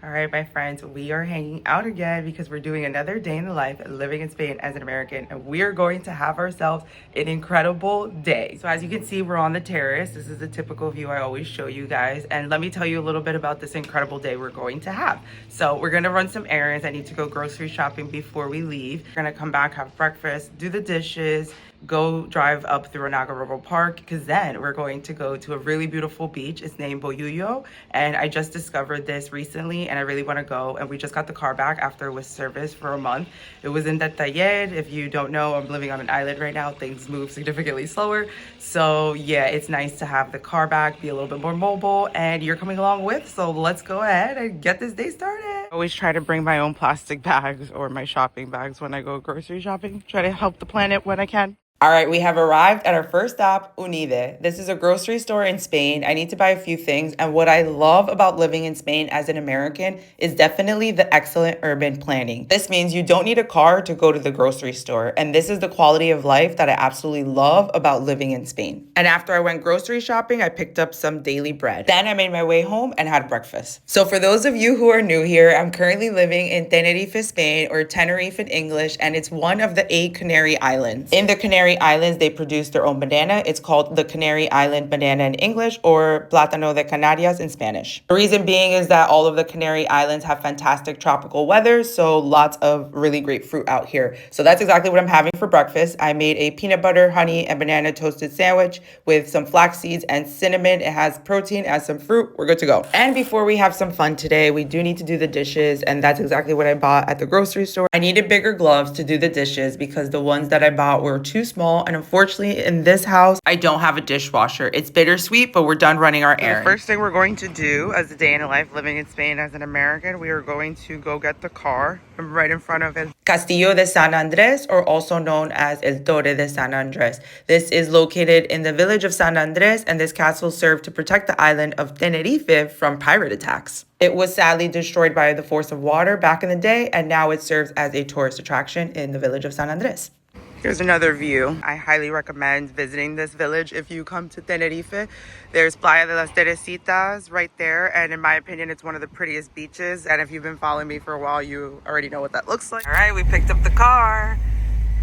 All right, my friends, we are hanging out again because we're doing another day in the life living in Spain as an American, and we are going to have ourselves an incredible day. So as you can see, we're on the terrace. This is the typical view I always show you guys. And let me tell you a little bit about this incredible day we're going to have. So we're gonna run some errands. I need to go grocery shopping before we leave. We're gonna come back, have breakfast, do the dishes, go drive up through Anaga Park, because then we're going to go to a really beautiful beach. It's named Boyullo, and I just discovered this recently and I really want to go. And we just got the car back after it was serviced for a month. It was in the taller. If you don't know, I'm living on an island right now. Things move significantly slower. So yeah, it's nice to have the car back, be a little bit more mobile, and you're coming along with. So let's go ahead and get this day started. I always try to bring my own plastic bags or my shopping bags when I go grocery shopping. Try to help the planet when I can. All right, we have arrived at our first stop, Unide. This is a grocery store in Spain. I need to buy a few things. And what I love about living in Spain as an American is definitely the excellent urban planning. This means you don't need a car to go to the grocery store. And this is the quality of life that I absolutely love about living in Spain. And after I went grocery shopping, I picked up some daily bread. Then I made my way home and had breakfast. So for those of you who are new here, I'm currently living in Tenerife, Spain, or Tenerife in English, and it's one of the 8 Canary Islands. In the Canary Islands, they produce their own banana. It's called the Canary Island banana in English, or Plátano de Canarias in Spanish. The reason being is that all of the Canary Islands have fantastic tropical weather, so lots of really great fruit out here. So that's exactly what I'm having for breakfast. I made a peanut butter, honey, and banana toasted sandwich with some flax seeds and cinnamon. It has protein, it has some fruit. We're good to go. And before we have some fun today, we do need to do the dishes, and that's exactly what I bought at the grocery store. I needed bigger gloves to do the dishes because the ones that I bought were too small. And unfortunately, in this house, I don't have a dishwasher. It's bittersweet, but we're done running our errands. The first thing we're going to do as a day in the life living in Spain as an American, we are going to go get the car right in front of El Castillo de San Andres, or also known as El Torre de San Andres. This is located in the village of San Andres, and this castle served to protect the island of Tenerife from pirate attacks. It was sadly destroyed by the force of water back in the day, and now it serves as a tourist attraction in the village of San Andres. Here's another view. I highly recommend visiting this village if you come to Tenerife. There's Playa de las Teresitas right there, and in my opinion, it's one of the prettiest beaches. And if you've been following me for a while, you already know what that looks like. All right, we picked up the car.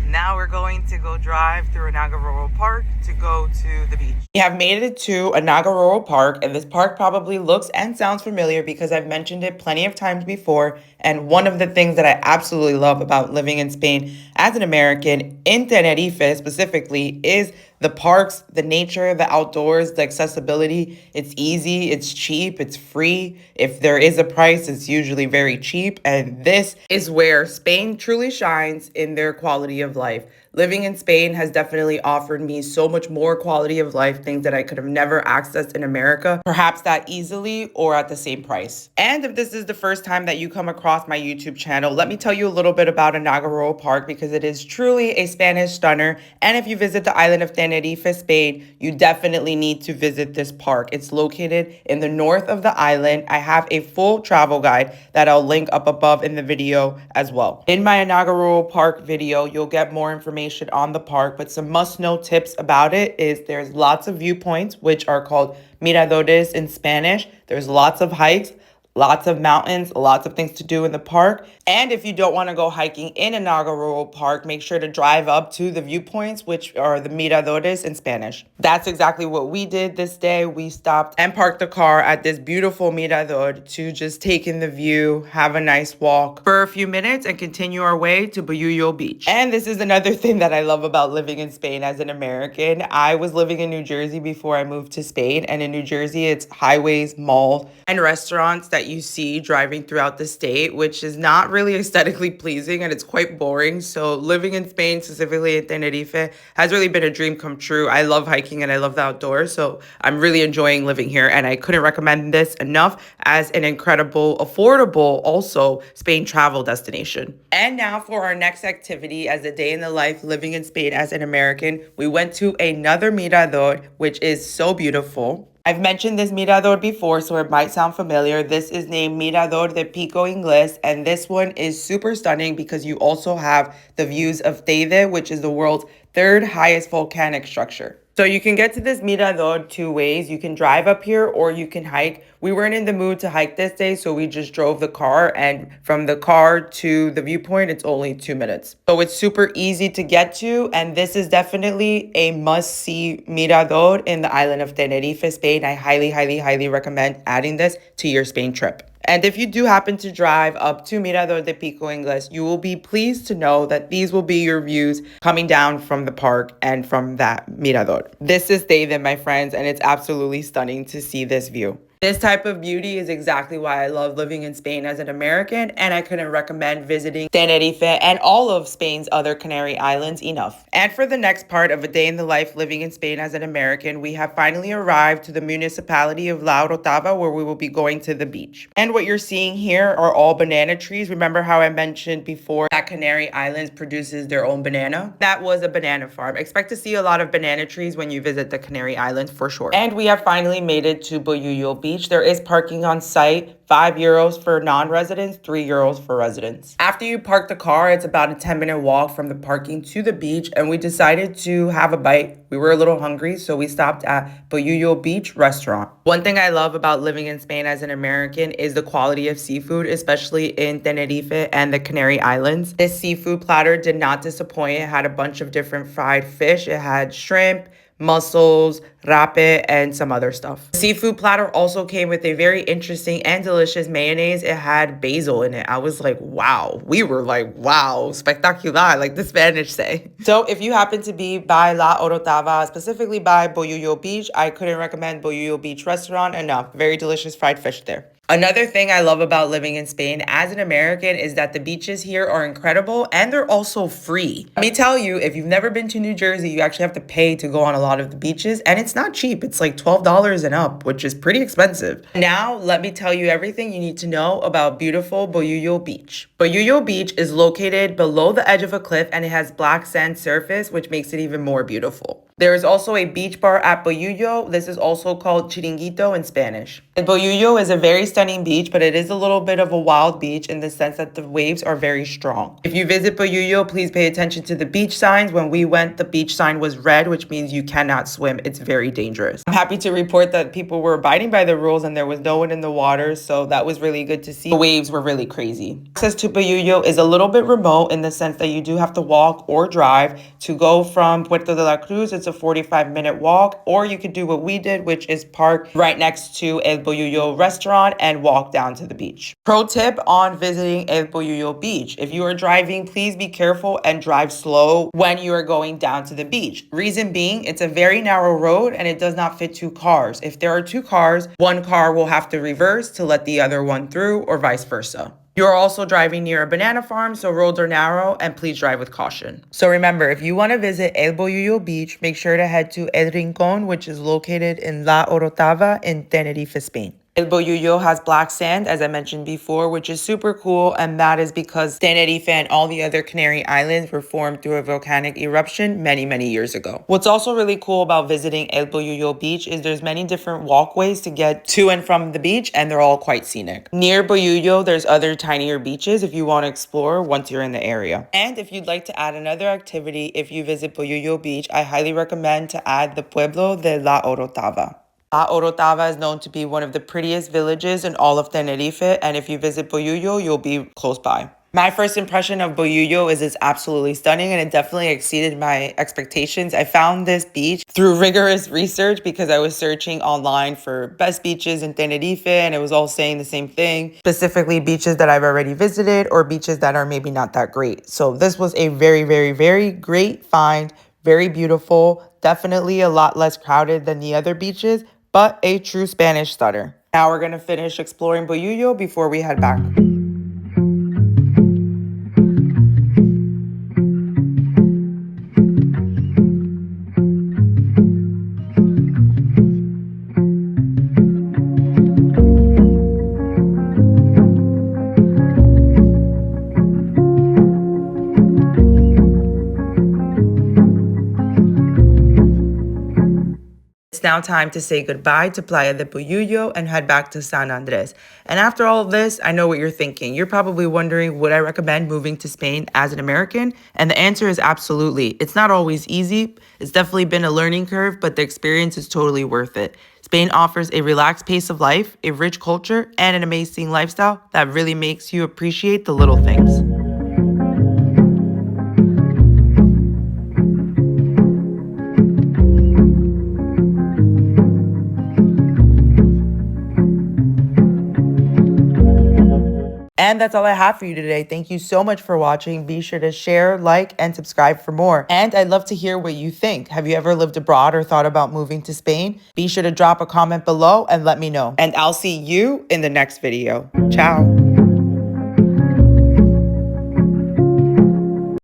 Now we're going to go drive through Anaga Park to go to the beach. We have made it to Anaga Park, and this park probably looks and sounds familiar because I've mentioned it plenty of times before. And one of the things that I absolutely love about living in Spain as an American, in Tenerife specifically, is the parks, the nature, the outdoors, the accessibility. It's easy, it's cheap, it's free. If there is a price, it's usually very cheap. And this is where Spain truly shines in their quality of life. Living in Spain has definitely offered me so much more quality of life, things that I could have never accessed in America, perhaps that easily or at the same price. And if this is the first time that you come across my YouTube channel, let me tell you a little bit about Anaga Park because it is truly a Spanish stunner. And if you visit the island of Tenerife, Spain, you definitely need to visit this park. It's located in the north of the island. I have a full travel guide that I'll link up above in the video as well. In my Anaga Park video, you'll get more information on the park, but some must-know tips about it is there's lots of viewpoints, which are called miradores in Spanish. There's lots of hikes, lots of mountains, lots of things to do in the park. And if you don't want to go hiking in Anaga Park, make sure to drive up to the viewpoints, which are the miradores in Spanish. That's exactly what we did this day. We stopped and parked the car at this beautiful mirador to just take in the view, have a nice walk for a few minutes, and continue our way to Boyullo Beach. And this is another thing that I love about living in Spain as an American. I was living in New Jersey before I moved to Spain, and in New Jersey, it's highways, malls, and restaurants that you see driving throughout the state, which is not really aesthetically pleasing and it's quite boring. So living in Spain, specifically in Tenerife, has really been a dream come true. I love hiking and I love the outdoors, so I'm really enjoying living here, and I couldn't recommend this enough as an incredible, affordable, also Spain travel destination. And now for our next activity as a day in the life living in Spain as an American, we went to another mirador, which is so beautiful. I've mentioned this mirador before, so it might sound familiar. This is named Mirador de Pico Ingles, and this one is super stunning because you also have the views of Teide, which is the world's 3rd highest volcanic structure. So you can get to this mirador two ways. You can drive up here or you can hike. We weren't in the mood to hike this day, so we just drove the car, and from the car to the viewpoint, it's only 2 minutes. So it's super easy to get to, and this is definitely a must-see mirador in the island of Tenerife, Spain. I highly, highly, highly recommend adding this to your Spain trip. And if you do happen to drive up to Mirador de Pico Ingles, you will be pleased to know that these will be your views coming down from the park and from that Mirador. This is David, my friends, and it's absolutely stunning to see this view. This type of beauty is exactly why I love living in Spain as an American, and I couldn't recommend visiting Tenerife and all of Spain's other Canary Islands enough. And for the next part of a day in the life living in Spain as an American, we have finally arrived to the municipality of La Orotava, where we will be going to the beach. And what you're seeing here are all banana trees. Remember how I mentioned before that Canary Islands produces their own banana? That was a banana farm. Expect to see a lot of banana trees when you visit the Canary Islands for sure. And we have finally made it to Boyullo Beach. There is parking on site, €5 for non-residents, €3 for residents. After you park the car, it's about a 10-minute walk from the parking to the beach, and we decided to have a bite. We were a little hungry, so we stopped at Boyullo Beach restaurant. One thing I love about living in Spain as an American is the quality of seafood, especially in Tenerife and the Canary Islands. This seafood platter did not disappoint. It had a bunch of different fried fish. It had shrimp, mussels, rape, and some other stuff. The seafood platter also came with a very interesting and delicious mayonnaise. It had basil in it. I was like, wow. We were like, wow, spectacular, like the Spanish say. So if you happen to be by La Orotava, specifically by Boyullo Beach, I couldn't recommend Boyullo Beach restaurant enough. Very delicious fried fish there. Another thing I love about living in Spain as an American is that the beaches here are incredible and they're also free. Let me tell you, if you've never been to New Jersey, you actually have to pay to go on a lot of the beaches, and it's not cheap. It's like $12 and up, which is pretty expensive. Now, let me tell you everything you need to know about beautiful Boyullo Beach. Boyullo Beach is located below the edge of a cliff, and it has black sand surface, which makes it even more beautiful. There is also a beach bar at Boyullo. This is also called Chiringuito in Spanish. And Boyullo is a very stunning beach, but it is a little bit of a wild beach in the sense that the waves are very strong. If you visit Boyullo, please pay attention to the beach signs. When we went, the beach sign was red, which means you cannot swim. It's very dangerous. I'm happy to report that people were abiding by the rules and there was no one in the water, so that was really good to see. The waves were really crazy. Access to Boyullo is a little bit remote in the sense that you do have to walk or drive. To go from Puerto de la Cruz, it's a 45-minute walk, or you could do what we did, which is park right next to El Boyullo restaurant and walk down to the beach. Pro tip on visiting El Boyullo Beach: if you are driving, please be careful and drive slow when you are going down to the beach. Reason being, it's a very narrow road and it does not fit two cars. If there are two cars, one car will have to reverse to let the other one through, or vice versa. You're also driving near a banana farm, so roads are narrow, and please drive with caution. So remember, if you want to visit El Boyullo Beach, make sure to head to El Rincón, which is located in La Orotava in Tenerife, Spain. El Boyullo has black sand, as I mentioned before, which is super cool, and that is because Tenerife and all the other Canary Islands were formed through a volcanic eruption many, many years ago. What's also really cool about visiting El Boyullo Beach is there's many different walkways to get to and from the beach, and they're all quite scenic. Near Boyullo, there's other tinier beaches if you want to explore once you're in the area. And if you'd like to add another activity if you visit Boyullo Beach, I highly recommend to add the Pueblo de La Orotava. La Orotava is known to be one of the prettiest villages in all of Tenerife, and if you visit Boyullo, you'll be close by. My first impression of Boyullo is it's absolutely stunning, and it definitely exceeded my expectations. I found this beach through rigorous research because I was searching online for best beaches in Tenerife, and it was all saying the same thing, specifically beaches that I've already visited or beaches that are maybe not that great. So this was a very, very, very great find, very beautiful, definitely a lot less crowded than the other beaches, but a true Spanish stutter. Now we're gonna finish exploring Boyullo before we head back. now time to say goodbye to Playa de Puyuyo and head back to San Andres. And after all of this, I know what you're thinking. You're probably wondering, would I recommend moving to Spain as an American? And the answer is absolutely. It's not always easy. It's definitely been a learning curve, but the experience is totally worth it. Spain offers a relaxed pace of life, a rich culture, and an amazing lifestyle that really makes you appreciate the little things. And that's all I have for you today. Thank you so much for watching. Be sure to share, like, and subscribe for more. And I'd love to hear what you think. Have you ever lived abroad or thought about moving to Spain? Be sure to drop a comment below and let me know. And I'll see you in the next video. Ciao.